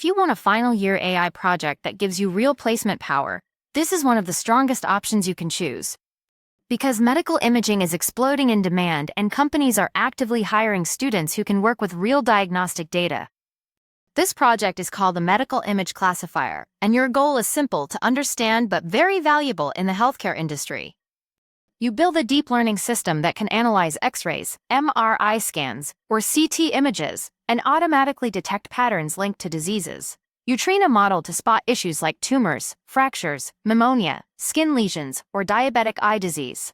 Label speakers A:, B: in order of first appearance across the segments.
A: If you want a final year AI project that gives you real placement power, this is one of the strongest options you can choose. Because medical imaging is exploding in demand and companies are actively hiring students who can work with real diagnostic data. This project is called the Medical Image Classifier, and your goal is simple to understand but very valuable in the healthcare industry. You build a deep learning system that can analyze X-rays, MRI scans, or CT images, and automatically detect patterns linked to diseases. You train a model to spot issues like tumors, fractures, pneumonia, skin lesions, or diabetic eye disease.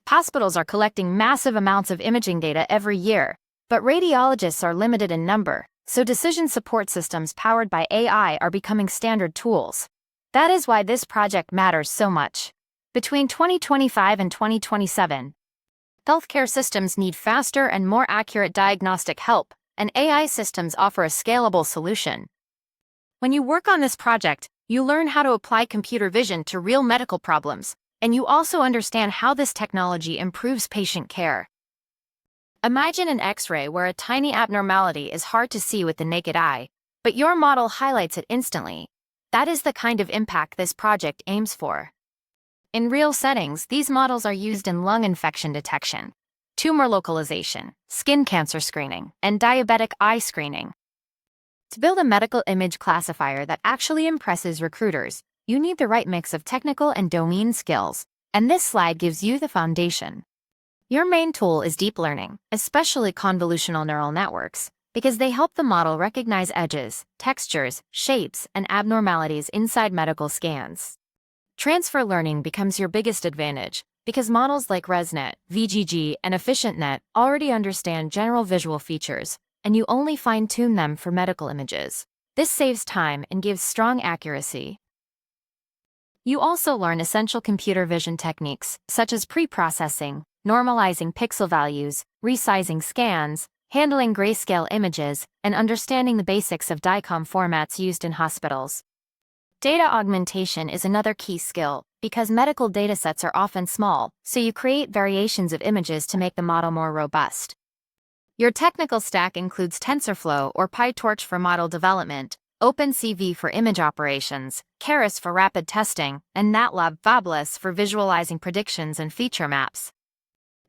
A: Hospitals are collecting massive amounts of imaging data every year, but radiologists are limited in number, so decision support systems powered by AI are becoming standard tools. That is why this project matters so much. Between 2025 and 2027, healthcare systems need faster and more accurate diagnostic help, and AI systems offer a scalable solution. When you work on this project, you learn how to apply computer vision to real medical problems, and you also understand how this technology improves patient care. Imagine an X-ray where a tiny abnormality is hard to see with the naked eye, but your model highlights it instantly. That is the kind of impact this project aims for. In real settings, these models are used in lung infection detection, tumor localization, skin cancer screening, and diabetic eye screening. To build a medical image classifier that actually impresses recruiters, you need the right mix of technical and domain skills, and this slide gives you the foundation. Your main tool is deep learning, especially convolutional neural networks, because they help the model recognize edges, textures, shapes, and abnormalities inside medical scans. Transfer learning becomes your biggest advantage, because models like ResNet, VGG, and EfficientNet already understand general visual features, and you only fine-tune them for medical images. This saves time and gives strong accuracy. You also learn essential computer vision techniques, such as preprocessing, normalizing pixel values, resizing scans, handling grayscale images, and understanding the basics of DICOM formats used in hospitals. Data augmentation is another key skill, because medical datasets are often small, so you create variations of images to make the model more robust. Your technical stack includes TensorFlow or PyTorch for model development, OpenCV for image operations, Keras for rapid testing, and MATLAB Fabless for visualizing predictions and feature maps.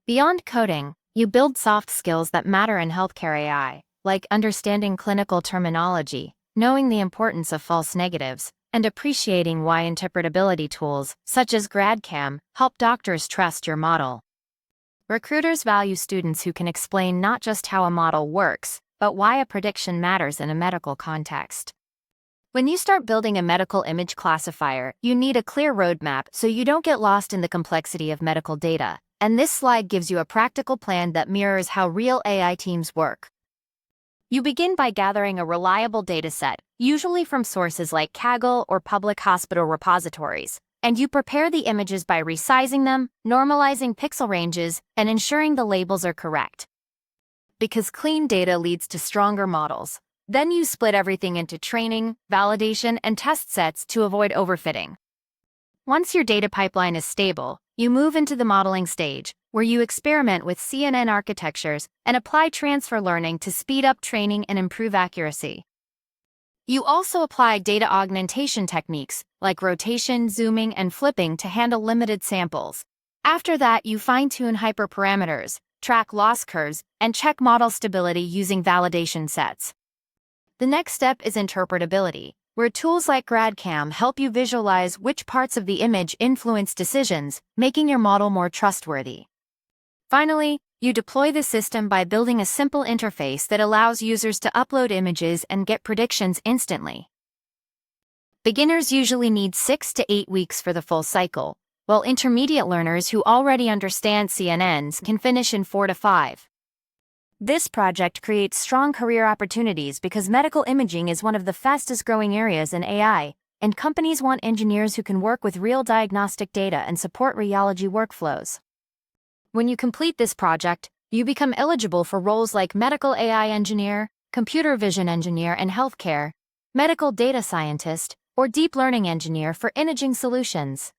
A: Beyond coding, you build soft skills that matter in healthcare AI, like understanding clinical terminology, knowing the importance of false negatives, and appreciating why interpretability tools, such as GradCam, help doctors trust your model. Recruiters value students who can explain not just how a model works, but why a prediction matters in a medical context. When you start building a medical image classifier, you need a clear roadmap so you don't get lost in the complexity of medical data, and this slide gives you a practical plan that mirrors how real AI teams work. You begin by gathering a reliable dataset, usually from sources like Kaggle or public hospital repositories, and you prepare the images by resizing them, normalizing pixel ranges, and ensuring the labels are correct. Because clean data leads to stronger models, then you split everything into training, validation, and test sets to avoid overfitting. Once your data pipeline is stable, you move into the modeling stage, where you experiment with CNN architectures and apply transfer learning to speed up training and improve accuracy. You also apply data augmentation techniques, like rotation, zooming, and flipping to handle limited samples. After that, you fine-tune hyperparameters, track loss curves, and check model stability using validation sets. The next step is interpretability, where tools like GradCam help you visualize which parts of the image influence decisions, making your model more trustworthy. Finally, you deploy the system by building a simple interface that allows users to upload images and get predictions instantly. Beginners usually need 6 to 8 weeks for the full cycle, while intermediate learners who already understand CNNs can finish in 4 to 5. This project creates strong career opportunities because medical imaging is one of the fastest-growing areas in AI, and companies want engineers who can work with real diagnostic data and support radiology workflows. When you complete this project, you become eligible for roles like medical AI engineer, computer vision engineer in healthcare, medical data scientist, or deep learning engineer for imaging solutions.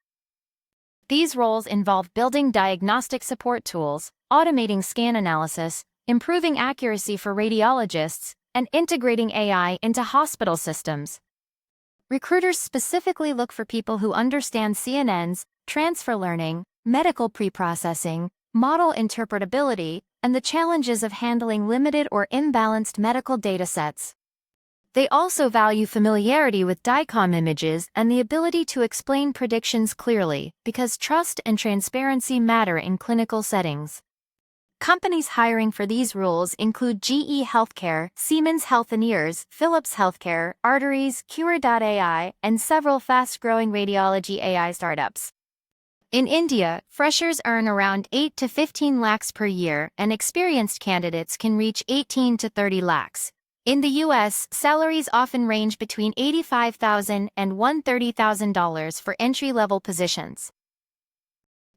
A: These roles involve building diagnostic support tools, automating scan analysis, improving accuracy for radiologists, and integrating AI into hospital systems. Recruiters specifically look for people who understand CNNs, transfer learning, medical preprocessing, model interpretability, and the challenges of handling limited or imbalanced medical datasets. They also value familiarity with DICOM images and the ability to explain predictions clearly, because trust and transparency matter in clinical settings. Companies hiring for these roles include GE Healthcare, Siemens Healthineers, Philips Healthcare, Arteries, Cure.ai, and several fast-growing radiology AI startups. In India, freshers earn around 8 to 15 lakhs per year, and experienced candidates can reach 18 to 30 lakhs. In the US, salaries often range between $85,000 and $130,000 for entry-level positions.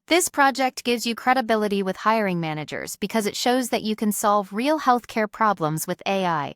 A: This project gives you credibility with hiring managers because it shows that you can solve real healthcare problems with AI.